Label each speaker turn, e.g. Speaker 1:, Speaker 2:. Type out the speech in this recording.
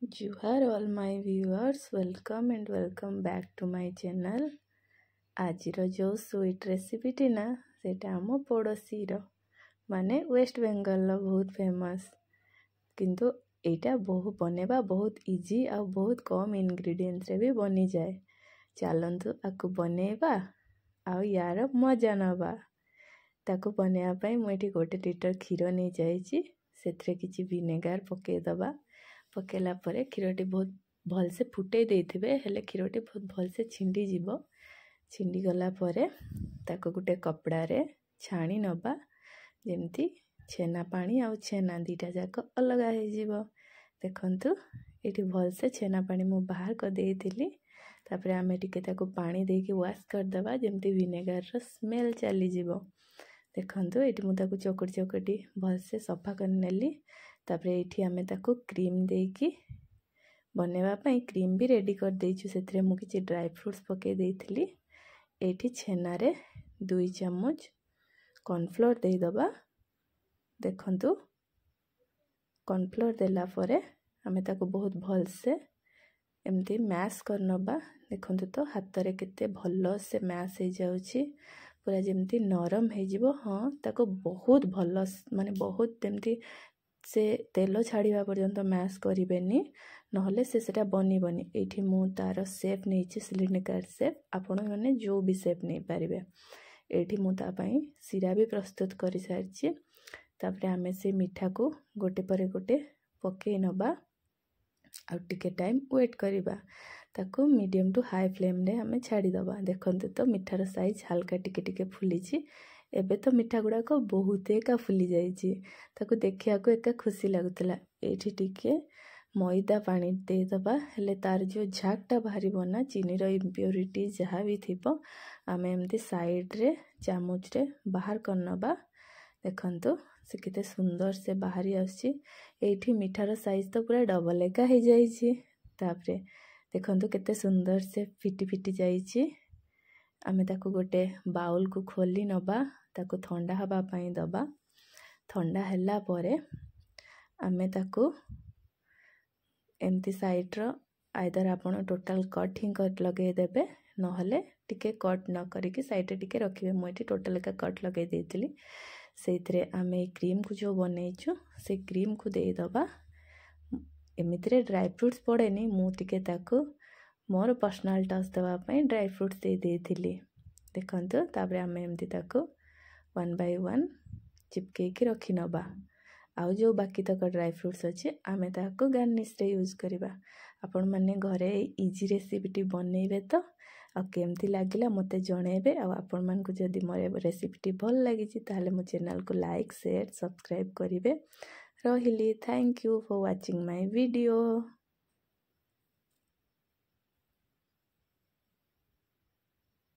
Speaker 1: Juhar all my viewers, welcome and welcome back to my channel. आज जो sweet रेसिपीटी ना सेटा आम पड़ोसी माने वेस्ट बेंगल बहुत फेमस, किंतु एटा बहुत बनेबा बहुत इजी आ बहुत कम इंग्रेडिएंट्स रे भी बनी जाए। चलतु आपको बनेबा आ यार मजा नवा। ताको बनेबा पई मुझे 1 लीटर क्षीर नहीं जाइए, से किसी विनेगार पकईदबा। पकेला परे क्षीरटी बहुत भलसे फुटे देथिबे, हेले क्षीरटी बहुत भलसे छिंडी जीवो। छिंडी गला परे ताको गुटे कपड़ा रे छाणी नबा, जेमती छेना पानी आ छेना दीटा जाक अलग हो जीवो। देखंतु एठी भलसे छेना पानी मु बाहर कर देइथिली। तापरे आमे टिके ताको पानी देके वॉश कर दबा, जेमती विनेगार रो स्मेल चली जीवो। देखंतु एठी मु ताको चकटी भलसे सफा कर नेली। तापरे एठी आमे ताको क्रीम देकी बनेबा पई क्रीम भी रेडी कर देइछु। सेथरे मु किछि ड्राई फ्रूट्स पके देइथिली। एठी छेना रे 2 चम्मच कॉर्नफ्लोर दे दबा। देखंतु कॉर्नफ्लोर देला परे आमे ताको बहुत भलसे एमती मैश कर नबा। देखंतु तो हाथ रे केते भलो से मैश हो जाउछि, पूरा जेमती नरम हो जिवो। हाँ, ताको बहुत भलो माने बहुत एमती से तेल छाड़ा पर्यंत मैश करेनि, नहले सेटा बनी। एठी मु तार शेप नहीं सिलिंडर शेप, आपण मैंने जो भी शेप नहीं पारे। एठी मु ता पई सिरा भी प्रस्तुत कर सारी। तापरे आमे से मिठा को गोटे पर गोटे पकई नबा आ टिके टाइम वेट करिबा। ताको मीडियम टू हाई फ्लेम रे आमे छाड़ी दबा। देखंतु तो मिठार साइज हल्का टिके फुली। एबे तो मिठा गुड़ाक बहुत एका फुली जाइए, ताको देखिया को एका खुशी लगुला। एठी टिके मैदा पानी दे दबा, हेले तार जो झागटा बाहरी बना चीनी रो इम्प्योरिटी जहाँ भी थिबो आमे एमती साइड रे चामच रे बाहर कर नबा। देखंतु से केते सुंदर से बाहरी आछि। एठी मिठार साइज तो पूरा डबल एका हो जाइए। तापरे देखंतु केते सुंदर से फिटी जाइए। आमे ताको गोटे बाउल को खोली नबा, ताको ठंडा हवा पाई दबा। ठंडा हैला परे आमे ताको एमती साइड रो आइदर आपण टोटल कट ही कट लगे देबे, नहले टिके कट न करिकि साइड रे टिके रखिबे। मु एठी टोटल का कट लगे देइतिली। सेइतरे आमे क्रीम को जो बनेइछु से क्रीम को दे दबा। एमितरे ड्राई फ्रूट्स पड़ेनी, मु टिके ताको मोर पर्सनल टच देवा पई ड्राई फ्रूट्स दे देइतिली। देखंतु तापरे आमे एमती ताको 1 बाय 1 चिपकेकी रखी नबा। आउ जो बाकी तक ड्राई फ्रूट्स अच्छे आमे ताको गार्निश रे यूज करिबा। आपण माने घरे इजी रेसिपीटी बनेइबे तो आ केमती लागिला मते जणेबे। आ आपण मान को जदी मोर रेसिपीटी भल लागिछि ताले मो चैनल को लाइक शेयर सब्सक्राइब करिवे। रहिली, thank you for watching my video.